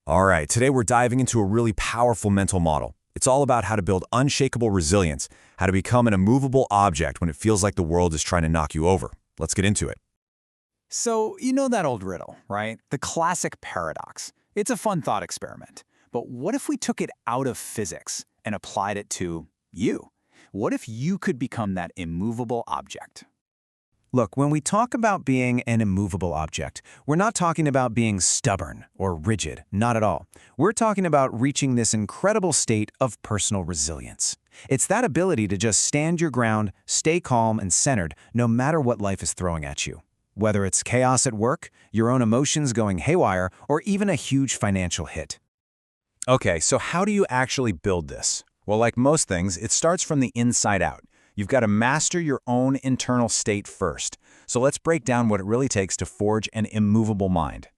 All right, today we're diving into a really powerful mental model. It's all about how to build unshakable resilience, how to become an immovable object when it feels like the world is trying to knock you over. Let's get into it. So, you know that old riddle, right? The classic paradox. It's a fun thought experiment. But what if we took it out of physics and applied it to you? What if you could become that immovable object? Look, when we talk about being an immovable object, we're not talking about being stubborn or rigid, not at all. We're talking about reaching this incredible state of personal resilience. It's that ability to just stand your ground, stay calm and centered, no matter what life is throwing at you. Whether it's chaos at work, your own emotions going haywire, or even a huge financial hit. Okay, so how do you actually build this? Well, like most things, it starts from the inside out. You've got to master your own internal state first. So let's break down what it really takes to forge an immovable mind.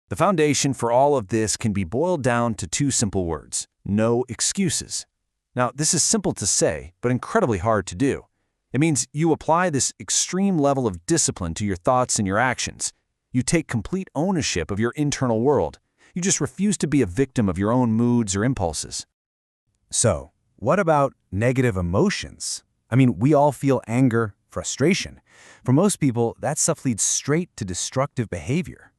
The foundation for all of this can be boiled down to two simple words: no excuses. Now, this is simple to say, but incredibly hard to do. It means you apply this extreme level of discipline to your thoughts and your actions. You take complete ownership of your internal world. You just refuse to be a victim of your own moods or impulses. So, what about negative emotions? I mean, we all feel anger, frustration. For most people, that stuff leads straight to destructive behavior.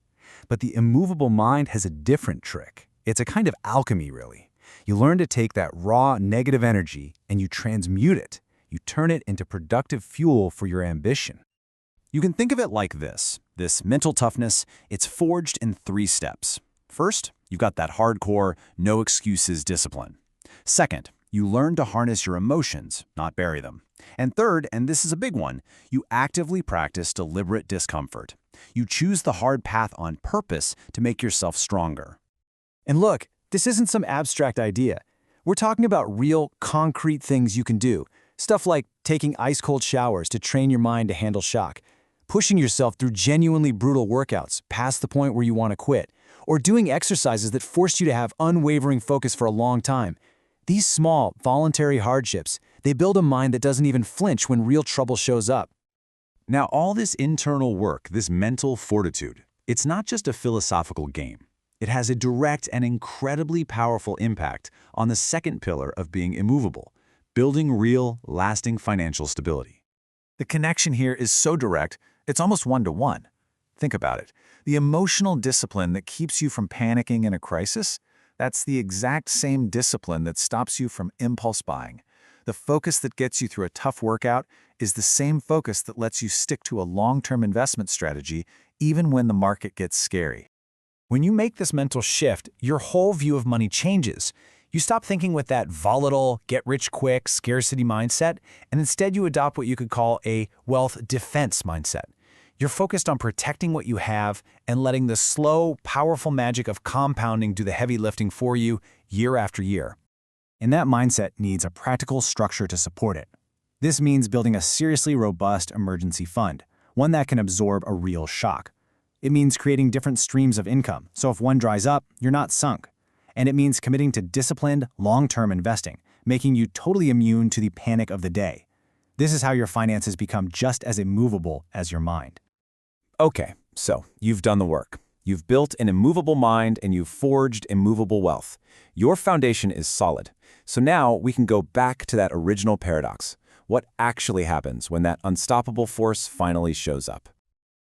But the immovable mind has a different trick. It's a kind of alchemy, really. You learn to take that raw negative energy and you transmute it. You turn it into productive fuel for your ambition. You can think of it like this mental toughness, it's forged in 3 steps. First, you've got that hardcore, no excuses discipline. Second, you learn to harness your emotions, not bury them. And third, and this is a big one, you actively practice deliberate discomfort. You choose the hard path on purpose to make yourself stronger. And look, this isn't some abstract idea. We're talking about real, concrete things you can do. Stuff like taking ice-cold showers to train your mind to handle shock, pushing yourself through genuinely brutal workouts past the point where you want to quit, or doing exercises that force you to have unwavering focus for a long time. These small, voluntary hardships, they build a mind that doesn't even flinch when real trouble shows up. Now, all this internal work, this mental fortitude, it's not just a philosophical game. It has a direct and incredibly powerful impact on the second pillar of being immovable, building real, lasting financial stability. The connection here is so direct, it's almost one-to-one. Think about it. The emotional discipline that keeps you from panicking in a crisis, that's the exact same discipline that stops you from impulse buying. The focus that gets you through a tough workout is the same focus that lets you stick to a long-term investment strategy even when the market gets scary. When you make this mental shift, your whole view of money changes. You stop thinking with that volatile, get-rich-quick, scarcity mindset, and instead you adopt what you could call a wealth defense mindset. You're focused on protecting what you have and letting the slow, powerful magic of compounding do the heavy lifting for you year after year. And that mindset needs a practical structure to support it. This means building a seriously robust emergency fund, one that can absorb a real shock. It means creating different streams of income, so if one dries up, you're not sunk. And it means committing to disciplined, long-term investing, making you totally immune to the panic of the day. This is how your finances become just as immovable as your mind. Okay, so you've done the work. You've built an immovable mind and you've forged immovable wealth. Your foundation is solid. So now we can go back to that original paradox. What actually happens when that unstoppable force finally shows up?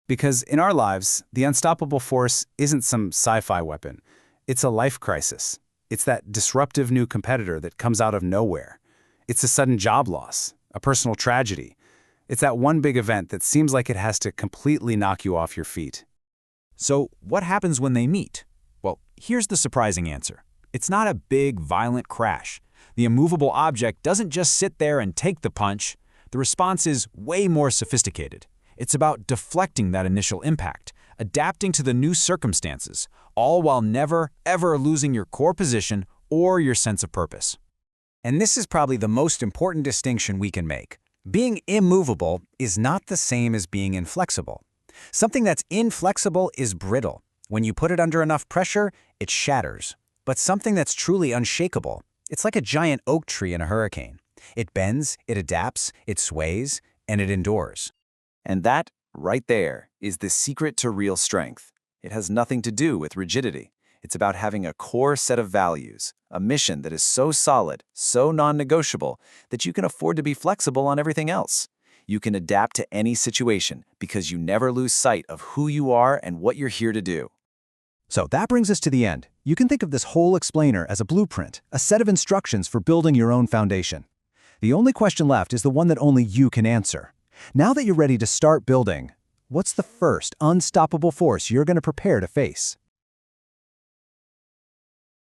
Because in our lives, the unstoppable force isn't some sci-fi weapon. It's a life crisis. It's that disruptive new competitor that comes out of nowhere. It's a sudden job loss, a personal tragedy. It's that one big event that seems like it has to completely knock you off your feet. So what happens when they meet? Well, here's the surprising answer. It's not a big, violent crash. The immovable object doesn't just sit there and take the punch. The response is way more sophisticated. It's about deflecting that initial impact, adapting to the new circumstances, all while never, ever losing your core position or your sense of purpose. And this is probably the most important distinction we can make. Being immovable is not the same as being inflexible. Something that's inflexible is brittle. When you put it under enough pressure, it shatters. But something that's truly unshakable, it's like a giant oak tree in a hurricane. It bends, it adapts, it sways, and it endures. And that, right there, is the secret to real strength. It has nothing to do with rigidity. It's about having a core set of values, a mission that is so solid, so non-negotiable, that you can afford to be flexible on everything else. You can adapt to any situation because you never lose sight of who you are and what you're here to do. So that brings us to the end. You can think of this whole explainer as a blueprint, a set of instructions for building your own foundation. The only question left is the one that only you can answer. Now that you're ready to start building, what's the first unstoppable force you're going to prepare to face?